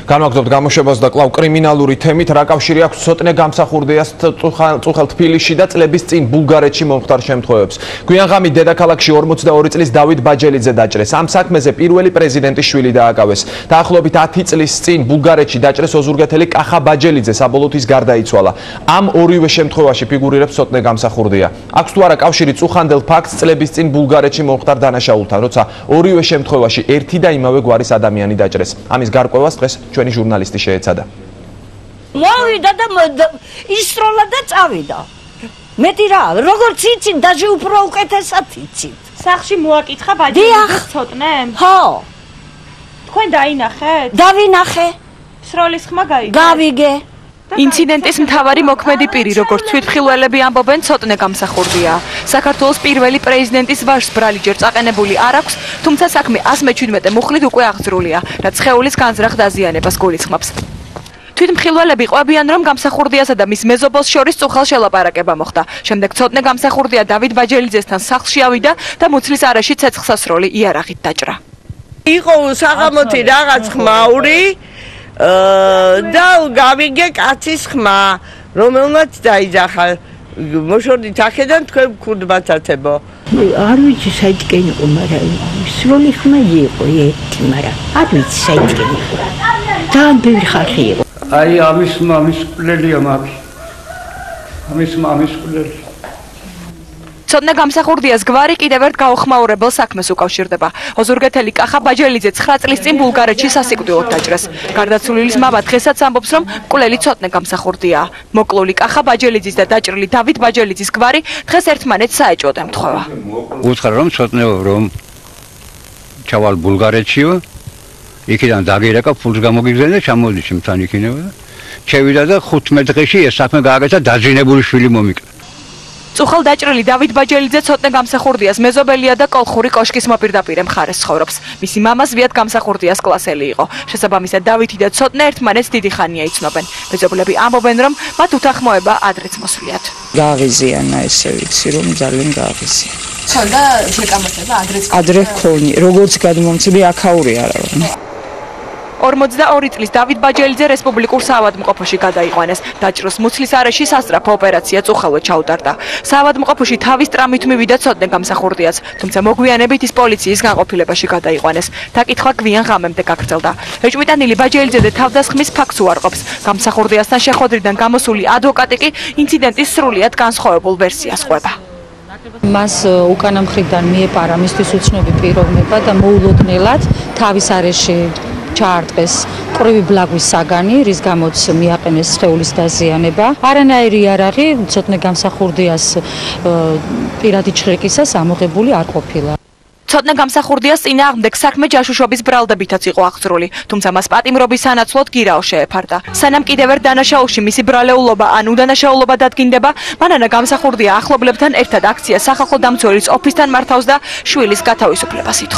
განვაგრძობთ გამოშვებას და კვლავ კრიმინალური თემით რა კავშირი აქვს ცოტნე გამსახურდიას წუხელ თბილისში და წლების წინ ბულგარეთში მომხდარ შემთხვევებს. გვიან ღამით დედაქალაქში 42 წლის დავით ბაჯელიძე დაჭრეს. ამ საქმეზე პირველი პრეზიდენტის შვილი დააკავეს. დაახლოებით 10 წლის წინ ბულგარეთში დაჭრეს ოზურგეთელი კახა ბაჯელიძე საბოლოოდ ის გარდაიცვალა. ამ ორივე შემთხვევაში ფიგურირებს ცოტნე გამსახურდია. აქვს თუ არა კავშირი წუხანდელ ფაქტს წლების წინ ბულგარეთში მომხდარ დანაშაულთან, როცა ორივე შემთხვევაში ერთი და იმავე გვარის ადამიანი დაჭრეს. ამის გარკვევას დღეს ჩვენი ჟურნალისტი შეეცადა. მოვიდა და ისროლა და წავიდა. მეტი რა, როგორც იცით, დაჟე უფრო უკეთესად იცით. სახლში მოაკითხა ბაჯელიძეს ცოტნე? ხო. თქვენ დაინახეთ? დავინახე. სროლის ხმა გაიგე? გავიგე. ინციდენტის მთავარი მოქმედი პირი, როგორც თვითმხილველები ამბობენ, ცოტნე გამსახურდია. საქართველოს პირველი პრეზიდენტის ვაჟს ბრალი ჯერ წაყენებული არ აქვს, თუმცა საქმე 117 მუხლით უკვე აღძრულია, რაც სხეულის განზრახ დაზიანებას გულისხმობს. თვითმხილველები ყვებიან, რომ გამსახურდიასა და მის მეზობელს შორის წუხელ შელაპარაკება მოხდა. შემდეგ ცოტნე გამსახურდია დავით ბაჯელიძესთან სახლში ავიდა და მუცლის არეში ცეცხლსასროლი იარაღით დაჭრა. იყო საღამოთი რაღაც ხმაური და გავიგე კაცის ხმა, რომელმაც დაიძახა. მოშორდით ახედან თქვენ ქურდბათათებო. არ ვიცი საითკენ იყო, მაგრამ სრული ხმა იყო ერთი, მაგრამ არ ვიცი საითკენ იყო. ძალიან ბევრი ხალხი იყო. აი ამის მამის კვლელია მაგ. ამის მამის კვლელი. ცოტნე გამსახურდიას გვარი კიდევ ერთ გაუხმაურებელ საქმეს უკავშირდება. ოზურგეთელი კახა ბაჯელიძე 9 წლის წინ ბულგარეთში სასიკვდილოდ დაჭრეს. გარდაცვლილის მამა დღესაც ამბობს, რომ მკვლელი ცოტნე გამსახურდია. მოკლული კახა ბაჯელიძის და დაჭრილი დავით ბაჯელიძის გვარი დღეს ერთმანეთს საეჭვოდ ემთხვევა. უთხარ რომ ცოტნეო რომ ჩავალ ბულგარეთშიო, იქიდან დაგირეკა ფულს გამოგიგზავნა და ჩამოვიდი ჩემთან იქინება და შევიდა და 15 დღეში ეს საქმე გააკეთა დაძინებული შვილი მომიკლა. წუხელ დაჭრილი დავით ბაჯელიძე ცოტნე გამსახურდიას მეზობელია და კოლხური კოშკის მოპირდაპირე მხარეს ცხოვრობს. მისი მამა ზვიად გამსახურდიას კლასელი იყო. შესაბამისად დავითი და ცოტნე ერთმანეთს დიდი ხანია იცნობენ. მეზობლები ამბობენ, რომ მათ უთანხმოება ადრეც მოსულიათ. გააღიზიანა ესე ვიცი, რომ ძალიან გააღიზიანა. ხონდა შეკამოთება ადრეც? ადრე ჰქონი, როგორც გადმომწვი აქაური არა ვარ. 42 წლის დავით ბაჯელიძე რესპუბლიკურ საავადმყოფოში გადაიყვანეს. დაჭროს მუცლის არეში სასწრაფო ოპერაცია წუხელვე ჩაუტარდა. საავადმყოფოში თავის ტრამით მივიდა ცოტნე გამსახურდიას, თუმცა მოგვიანებით ის პოლიციის განყოფილებაში გადაიყვანეს. დაკითხვა გვიან ღამემდე გაგრძელდა. ეჭვმიტანილი ბაჯელიძე თავდასხმის ფაქტს უარყოფს. გამსახურდიასთან შეხვედრიდან გამოსული ადვოკატი კი ინციდენტის სრულიად განსხვავებულ ვერსიას ყვება. მას უკანა მხრიდან მიეპარა მისთვის უცნობი პიროვნება და მოულოდნელად თავის არეში ჩაარტყეს ყრივი ბლაგვის საგანი, რის გამოც მიაყენეს სხეულის დაზიანება. არანაირი იარაღი ცოტნე გამსახურდიას პირადი ჩხრეკისას ამოღებული არ ყოფილა. ცოტნე გამსახურდიას წინააღმდეგ საქმე ჯაშუშობის ბრალდებითაც იყო აღძრული, თუმცა მას პატიმრობის სანაცვლოდ გირაო შეეფარდა. სანამ კიდევ ერთ დანაშაულში მისი ბრალეულობა ან უდანაშაულობა დადგინდება, მანანა გამსახურდია ახლობლებთან ერთად აქცია სახალხო დამცველის ოფისთან მართავს და შვილის გათავისუფლებას ითხოვს.